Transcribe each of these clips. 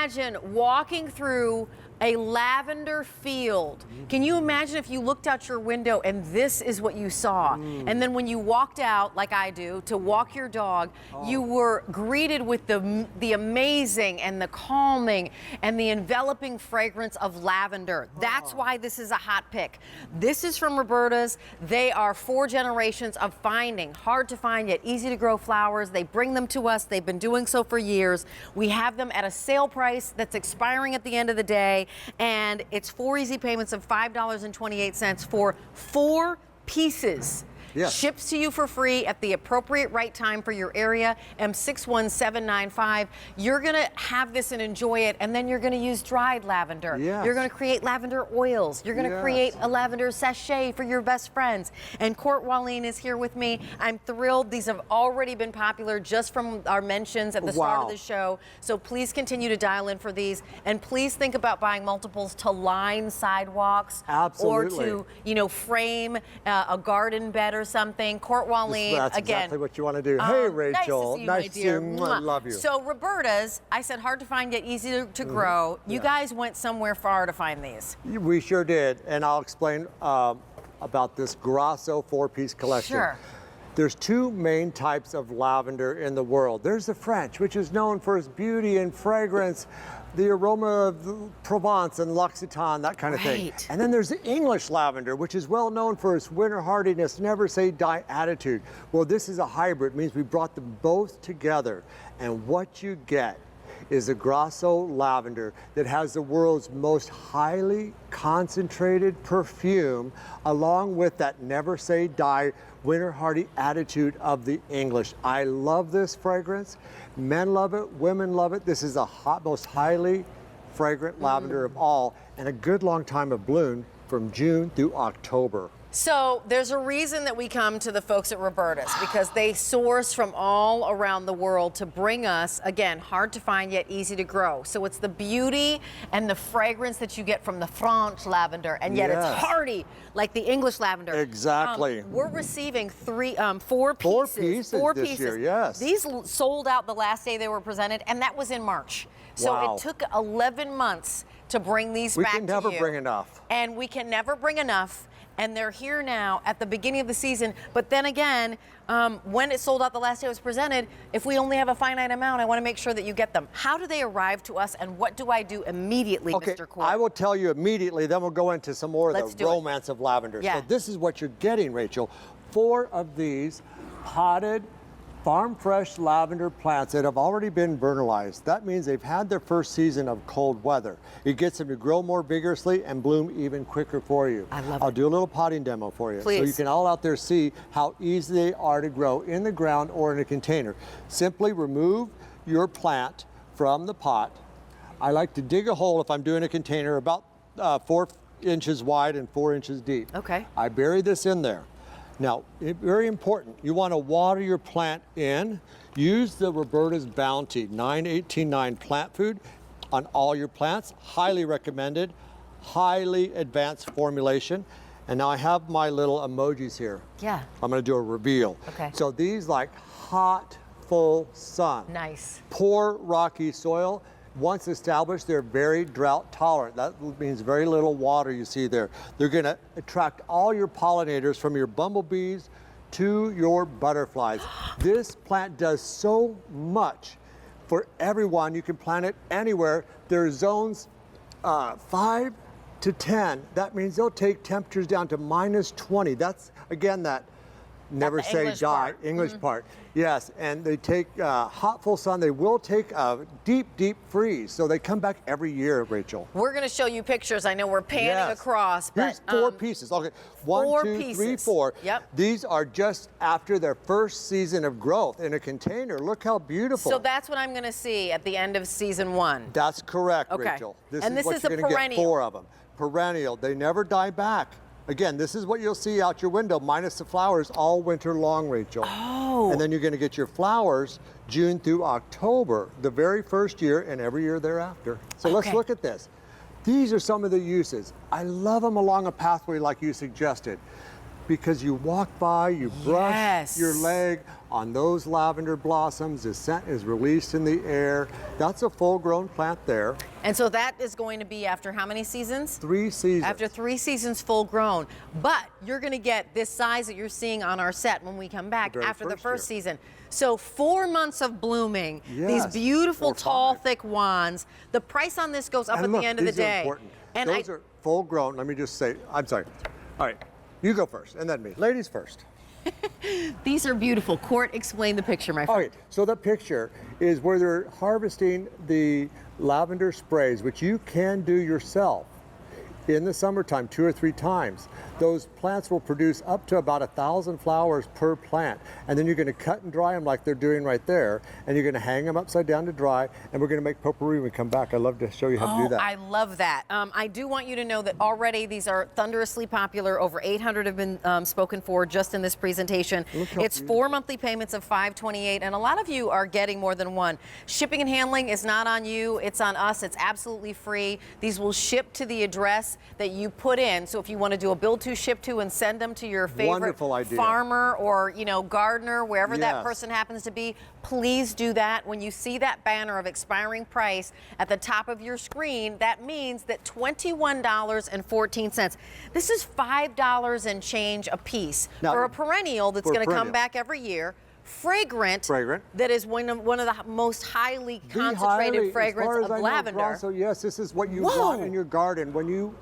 imagine walking through a lavender field? Can you imagine if you looked out your window and this is what you saw? And then when you walked out, like I do, to walk your dog, you were greeted with the amazing and the calming and the enveloping fragrance of lavender. That's why this is a hot pick. This is from Roberta's. They are 4 generations of finding hard to find yet easy to grow flowers. They bring them to us. They've been doing so for years. We have them at a sale price that's expiring at the end of the day, and it's 4 easy payments of $5.28 for 4 pieces. Yes. Ships to you for free at the appropriate right time for your area, M61795. You're going to have this and enjoy it, and then you're going to use dried lavender. Yes. You're going to create lavender oils. You're going to create a lavender sachet for your best friends. And Court Wallin is here with me. I'm thrilled. These have already been popular just from our mentions at the start of the show. So please continue to dial in for these, and please think about buying multiples to line sidewalks. Absolutely. Or to, you know, frame a garden bed or something. Court Wallin, That's again. exactly what you want to do. Hey, Rachel. Nice to see you, my dear. I love you. So Roberta's, I said hard to find yet easy to grow. You guys went somewhere far to find these. We sure did, and I'll explain about this Grosso 4-piece collection. Sure. There's 2 main types of lavender in the world. There's the French, which is known for its beauty and fragrance, the aroma of Provence and L'Occitane, that kind of thing. And then there's the English lavender, which is well known for its winter hardiness, never say die attitude. Well, this is a hybrid. It means we brought them both together. And what you get is a Grosso lavender that has the world's most highly concentrated perfume, along with that never say die winter hardy attitude of the English. I love this fragrance. Men love it, women love it. This is the most highly fragrant lavender of all, and a good long time of bloom from June through October. So there's a reason that we come to the folks at Roberta's, because they source from all around the world to bring us, again, hard to find yet easy to grow. So it's the beauty and the fragrance that you get from the French lavender, and yet it's hardy like the English lavender. Exactly. We're receiving 4 pieces. 4 pieces this year, yes. These sold out the last day they were presented, and that was in March. So it took 11 months to bring these back to you. We can never bring enough. And we can never bring enough. And they're here now at the beginning of the season. But then again, when it sold out the last day it was presented, if we only have a finite amount, I want to make sure that you get them. How do they arrive to us, and what do I do immediately, Mr. Court? I will tell you immediately, then we'll go into some more of the romance of lavender. Yeah. So this is what you're getting, Rachel. 4 of these potted farm fresh lavender plants that have already been vernalized. That means they've had their first season of cold weather. It gets them to grow more vigorously and bloom even quicker for you. I love it. I'll do a little potting demo for you. Please. So you can all out there see how easy they are to grow in the ground or in a container. Simply remove your plant from the pot. I like to dig a hole if I'm doing a container about 4 inches wide and 4 inches deep. Okay. I bury this in there. Now, very important, you want to water your plant in. Use the Roberta's Bounty 9189 plant food on all your plants. Highly recommended, highly advanced formulation. And now I have my little emojis here. Yeah. I'm going to do a reveal. Okay. So these like hot, full sun. Nice. Poor rocky soil. Once established, they're very drought tolerant. That means very little water you see there. They're going to attract all your pollinators, from your bumblebees to your butterflies. This plant does so much for everyone. You can plant it anywhere. There are zones 5 to 10. That means they'll take temperatures down to -20. That's, again, that never say die English part. Yes, and they take hot full sun. They will take a deep, deep freeze. So they come back every year, Rachel. We're going to show you pictures. I know we're panning across, but here's 4 pieces. Okay, 1, 2, 3, 4. Yep. These are just after their first season of growth in a container. Look how beautiful. So that's what I'm going to see at the end of season 1. That's correct, Okay. Rachel. This And is this what is you're a going to get perennial. 4 of them. Perennial. They never die back. Again, this is what you'll see out your window, minus the flowers, all winter long, Rachel. Oh. And then you're going to get your flowers June through October, the very first year and every year thereafter. So let's look at this. These are some of the uses. I love them along a pathway like you suggested. because you walk by, you brush your leg on those lavender blossoms, the scent is released in the air. That's a full-grown plant there. And so that is going to be after how many seasons? 3 seasons. After 3 seasons full grown. But you're going to get this size that you're seeing on our set when we come back after the first season. So 4 months of blooming, these beautiful tall thick wands. The price on this goes up at the end of the day. Important. And those are full grown. Let me just say, I'm sorry. All right, you go first and then me. Ladies first. These are beautiful. Court, explain the picture, my friend. Okay, so the picture is where they're harvesting the lavender sprays, which you can do yourself in the summertime 2 or 3 times. Those plants will produce up to about 1,000 flowers per plant. And then you're going to cut and dry them like they're doing right there. And you're going to hang them upside down to dry. And we're going to make potpourri when we come back. I'd love to show you how to do that. I love that. I do want you to know that already these are thunderously popular. Over 800 have been spoken for just in this presentation. It's 4 monthly payments of $528. And a lot of you are getting more than one. Shipping and handling is not on you. It's on us. It's absolutely free. These will ship to the address that you put in. So if you want to do a build to, ship to, and send them to your favorite farmer or gardener, wherever that person happens to be, please do that. When you see that banner of expiring price at the top of your screen, that means that $21.14. This is $5 and change a piece for a perennial that's going to come back every year. Fragrant, that is one of the most highly concentrated fragrance of lavender. So yes, this is what you want in your garden. When you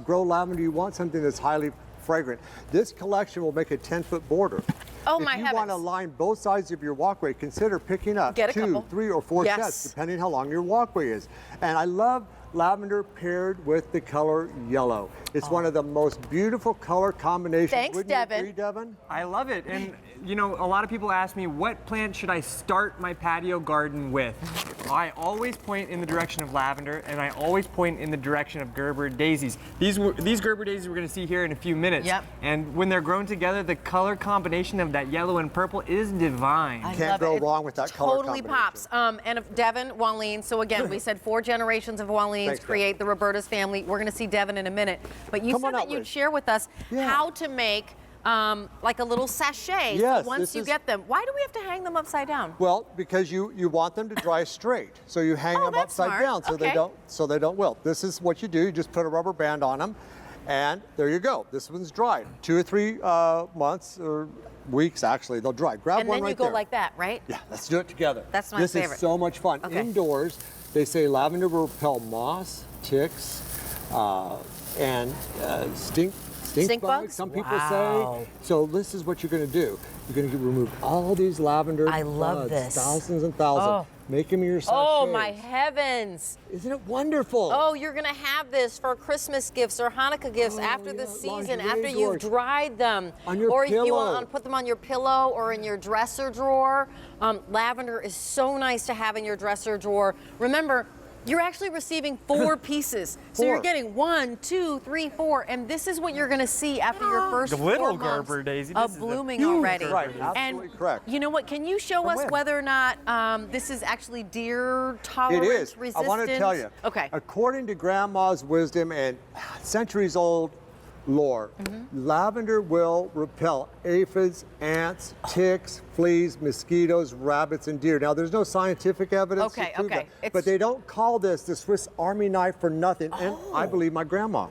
grow lavender, you want something that's highly fragrant. This collection will make a 10-foot border. Oh my heavens. If you want to line both sides of your walkway, consider picking up 2, 3, or 4 sets, depending how long your walkway is. And I love lavender paired with the color yellow. It's one of the most beautiful color combinations. Thanks, Devin. You agree, Devin? I love it. And you know, a lot of people ask me, what plant should I start my patio garden with? I always point in the direction of lavender, and I always point in the direction of Gerber daisies. These Gerber daisies we're going to see here in a few minutes. And when they're grown together, the color combination of that yellow and purple is divine. Can't go wrong with that color combination. Totally pops. And if Devin, Walene, so again, we said 4 generations of Waleens create the Roberta's family. We're going to see Devin in a minute. But you said that you'd share with us how to make like a little sachet once you get them. Why do we have to hang them upside down? Well, because you want them to dry straight. So you hang them upside down so they don't wilt. This is what you do. You just put a rubber band on them, and there you go. This one's dried. 2 or 3 months or weeks, actually, they'll dry. Grab one right there. And then you go like that, right? Yeah, let's do it together. That's my favorite. This is so much fun. Indoors, they say lavender will repel moss, ticks, and stink bugs, some people say. So this is what you're going to do. You're going to remove all these lavender buds, thousands and thousands. Make them your sachets. Oh, my heavens. Isn't it wonderful? Oh, you're going to have this for Christmas gifts or Hanukkah gifts after the season, after you've dried them. On your or pillow. If you want to put them on your pillow or in your dresser drawer. Lavender is so nice to have in your dresser drawer. Remember, you're actually receiving 4 pieces. So you're getting 1, 2, 3, 4, and this is what you're going to see after your first 4 months of blooming already. Absolutely correct. You know what? Can you show us whether or not this is actually deer tolerant, resistant? I want to tell you. Okay. According to Grandma's wisdom and centuries-old lore, lavender will repel aphids, ants, ticks, fleas, mosquitoes, rabbits, and deer. Now, there's no scientific evidence to prove that, but they don't call this the Swiss Army knife for nothing, and I believe my grandma.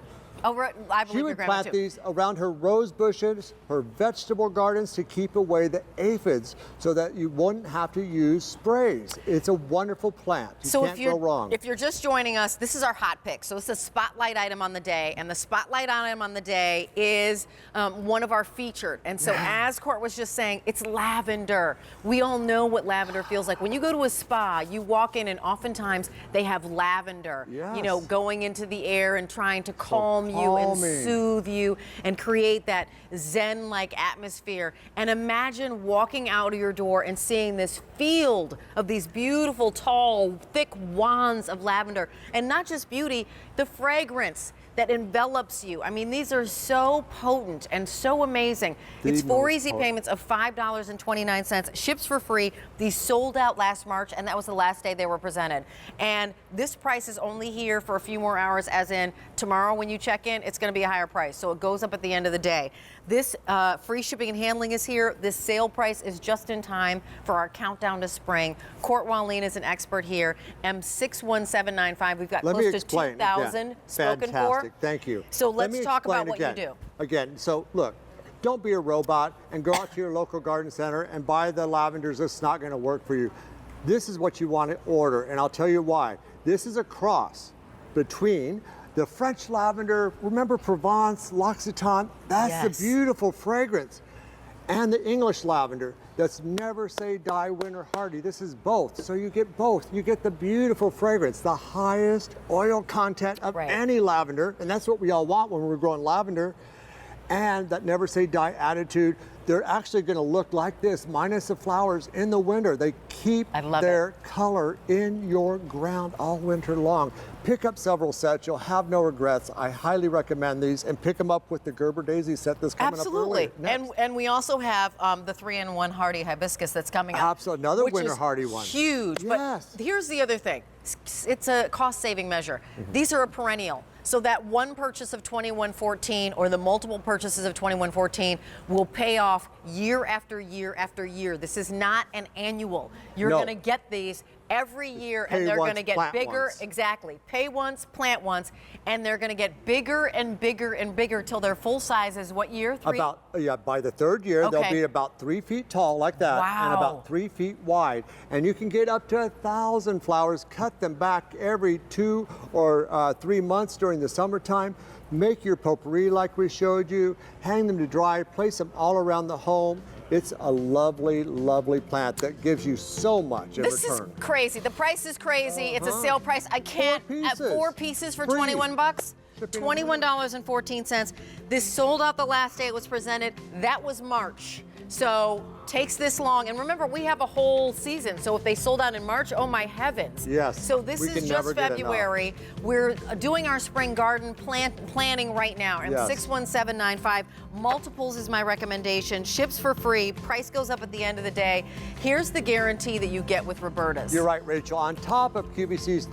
Oh, right. I believe She would plant these around her rose bushes, her vegetable gardens to keep away the aphids so that you wouldn't have to use sprays. It's a wonderful plant. You can't go wrong. If you're just joining us, this is our hot pick. So it's a spotlight item on the day, and the spotlight item on the day is one of our featured. And so as Court was just saying, it's lavender. We all know what lavender feels like. When you go to a spa, you walk in and oftentimes they have lavender, you know, going into the air and trying to calm you and soothe you and create that zen-like atmosphere. And imagine walking out of your door and seeing this field of these beautiful, tall, thick wands of lavender. And not just beauty, the fragrance. that envelops you. I mean, these are so potent and so amazing. It's 4 easy payments of $5.29. Ships for free. These sold out last March, and that was the last day they were presented. And this price is only here for a few more hours, as in tomorrow when you check in, it's going to be a higher price. So it goes up at the end of the day. This free shipping and handling is here. This sale price is just in time for our countdown to spring. Court Wallin is an expert here. M61795. We've got close to 2,000 spoken for. Thank you. So let's talk about what again. you do. Again, so look, don't be a robot and go out to your local garden center and buy the lavenders. It's not going to work for you. This is what you want to order, and I'll tell you why. This is a cross between the French lavender, remember Provence, L'Occitane, that's the beautiful fragrance, and the English lavender, that's never say die winter hardy. This is both, so you get both. You get the beautiful fragrance, the highest oil content of any lavender, and that's what we all want when we're growing lavender, and that never say die attitude. They're actually going to look like this, minus the flowers in the winter. They keep their color in your ground all winter long. Pick up several sets. You'll have no regrets. I highly recommend these, and pick them up with the Gerber Daisy set that's coming up earlier. And we also have the 3-in-1 hardy hibiscus that's coming up. Absolutely, another winter hardy one. Huge. But here's the other thing. It's a cost-saving measure. These are a perennial. So that one purchase of 2114 or the multiple purchases of 2114 will pay off year after year after year. This is not an annual. You're going to get these every year, and they're going to get bigger. Exactly. Pay once, plant once, and they're going to get bigger and bigger and bigger till they're full sizes. What year? By the third year, they'll be about 3 feet tall like that, and about 3 feet wide. And you can get up to 1,000 flowers. Cut them back every 2 or 3 months during the summertime. Make your potpourri like we showed you. Hang them to dry. Place them all around the home. It's a lovely, lovely plant that gives you so much in return. This is crazy. The price is crazy. It's a sale price. I can't. 4 pieces for 21 bucks. $21.14. This sold out the last day it was presented. That was March. So takes this long. And remember, we have a whole season. So if they sold out in March, oh my heavens. Yes. So this is just February. We're doing our spring garden planning right now. And 61795. Multiples is my recommendation. Ships for free. Price goes up at the end of the day. Here's the guarantee that you get with Roberta's. You're right, Rachel. On top of QVC's